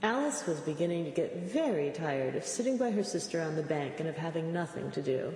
Alice was beginning to get very tired of sitting by her sister on the bank and of having nothing to do.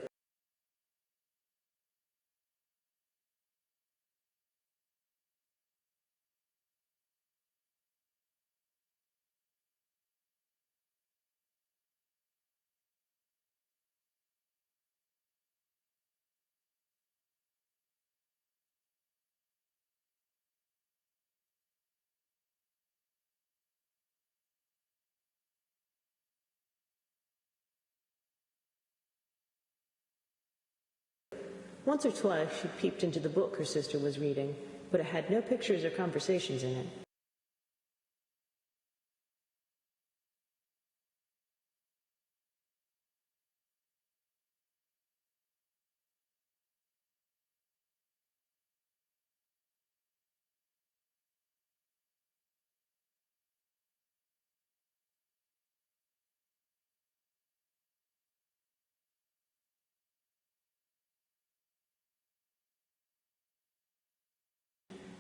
Once or twice she peeped into the book her sister was reading, but it had no pictures or conversations in it.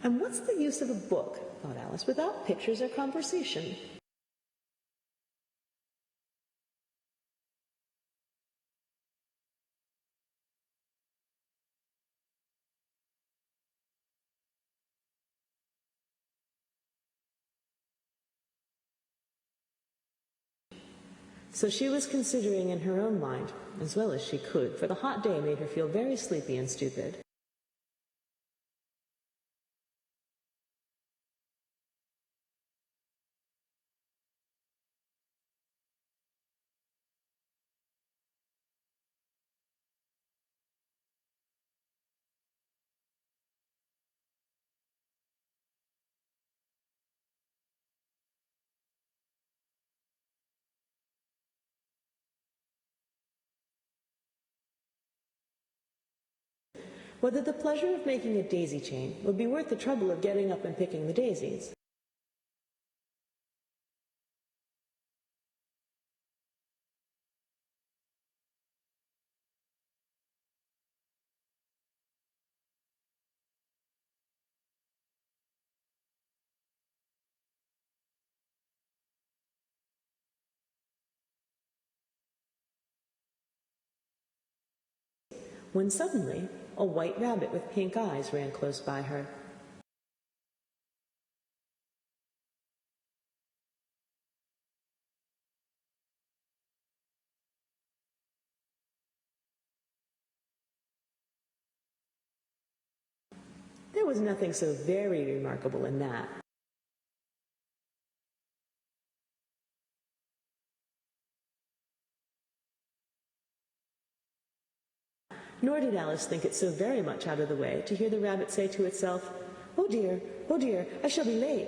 And what's the use of a book, thought Alice, without pictures or conversation? So she was considering in her own mind, as well as she could, for the hot day made her feel very sleepy and stupid. Whether the pleasure of making a daisy chain would be worth the trouble of getting up and picking the daisies. When suddenly a white rabbit with pink eyes ran close by her. There was nothing so very remarkable in that. Nor did Alice think it so very much out of the way to hear the rabbit say to itself, oh dear, I shall be late."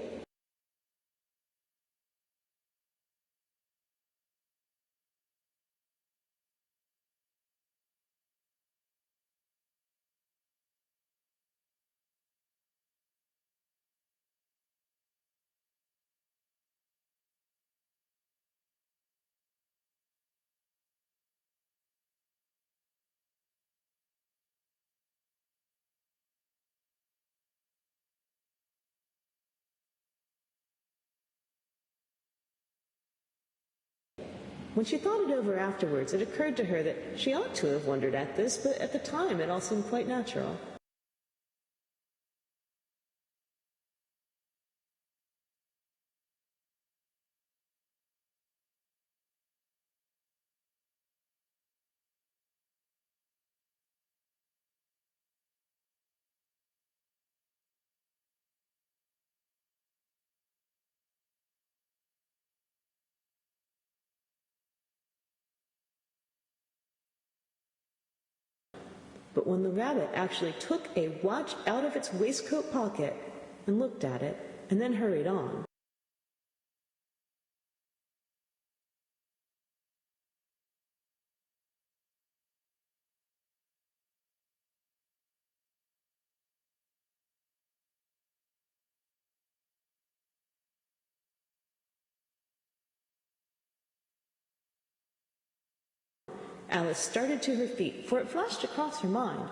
When she thought it over afterwards, it occurred to her that she ought to have wondered at this, but at the time it all seemed quite natural. But when the rabbit actually took a watch out of its waistcoat pocket and looked at it, and then hurried on, Alice started to her feet, for it flashed across her mind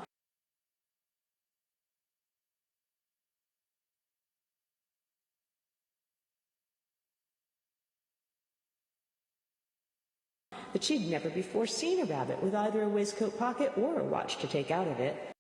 that she'd never before seen a rabbit with either a waistcoat pocket or a watch to take out of it.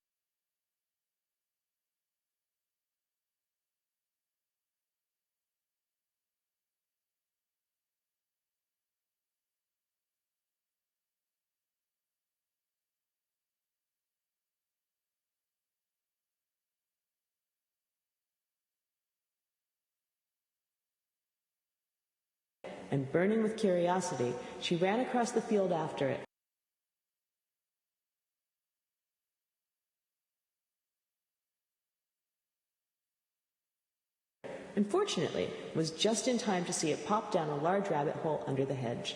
And burning with curiosity, she ran across the field after it. Unfortunately, was just in time to see it pop down a large rabbit hole under the hedge.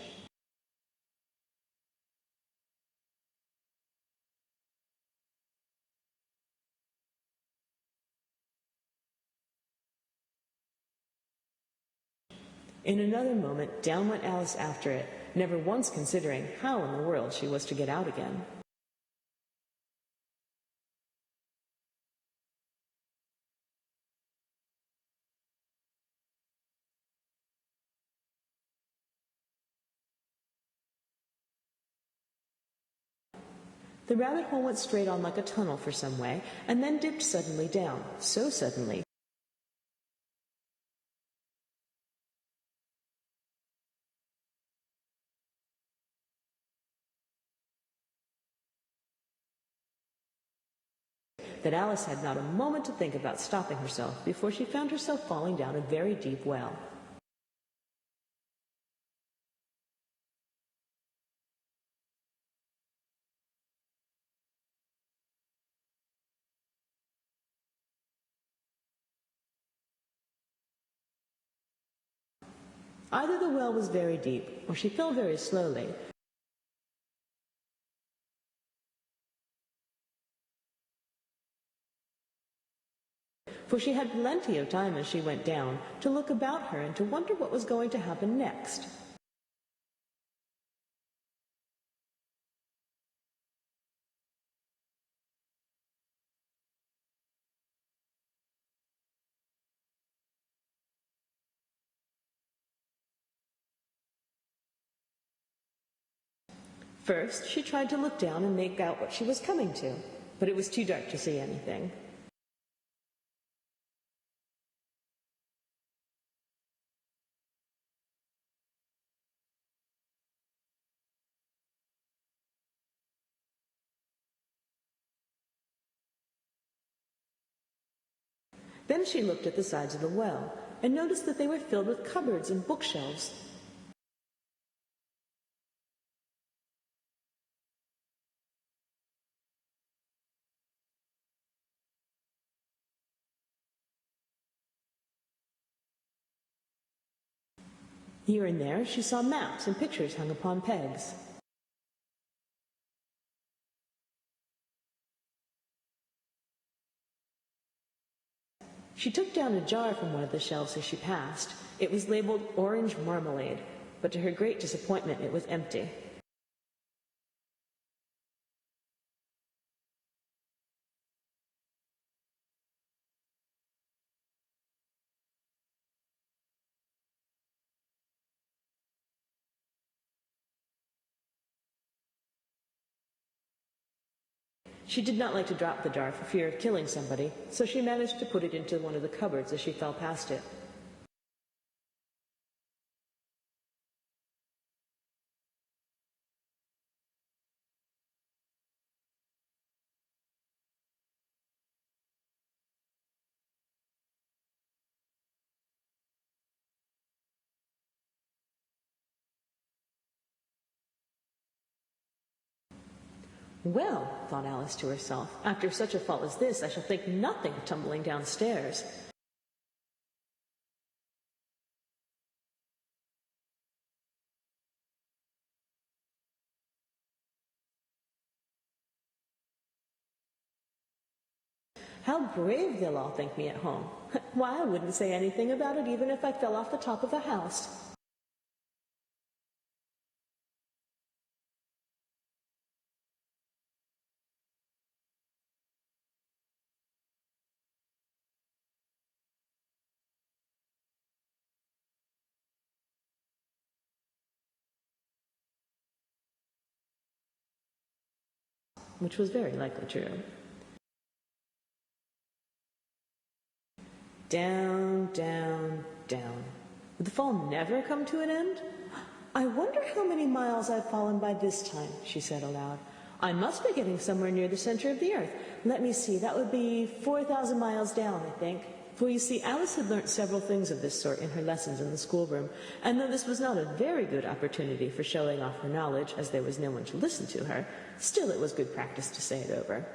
In another moment, down went Alice after it, never once considering how in the world she was to get out again. The rabbit hole went straight on like a tunnel for some way, and then dipped suddenly down, so suddenly that Alice had not a moment to think about stopping herself before she found herself falling down a very deep well. Either the well was very deep, or she fell very slowly, for she had plenty of time as she went down to look about her and to wonder what was going to happen next. First, she tried to look down and make out what she was coming to, but it was too dark to see anything. Then she looked at the sides of the well and noticed that they were filled with cupboards and bookshelves. Here and there she saw maps and pictures hung upon pegs. She took down a jar from one of the shelves as she passed. It was labeled orange marmalade, but to her great disappointment it was empty. She did not like to drop the jar for fear of killing somebody, so she managed to put it into one of the cupboards as she fell past it. Well, thought Alice to herself, after such a fall as this, I shall think nothing of tumbling downstairs. How brave they'll all think me at home. Why, I wouldn't say anything about it even if I fell off the top of a house. which was very likely true. Down, down, down. Would the fall never come to an end? I wonder how many miles I've fallen by this time, she said aloud. I must be getting somewhere near the center of the earth. Let me see, that would be 4,000 miles down, I think. For you see, Alice had learnt several things of this sort in her lessons in the schoolroom, and though this was not a very good opportunity for showing off her knowledge, as there was no one to listen to her, still it was good practice to say it over.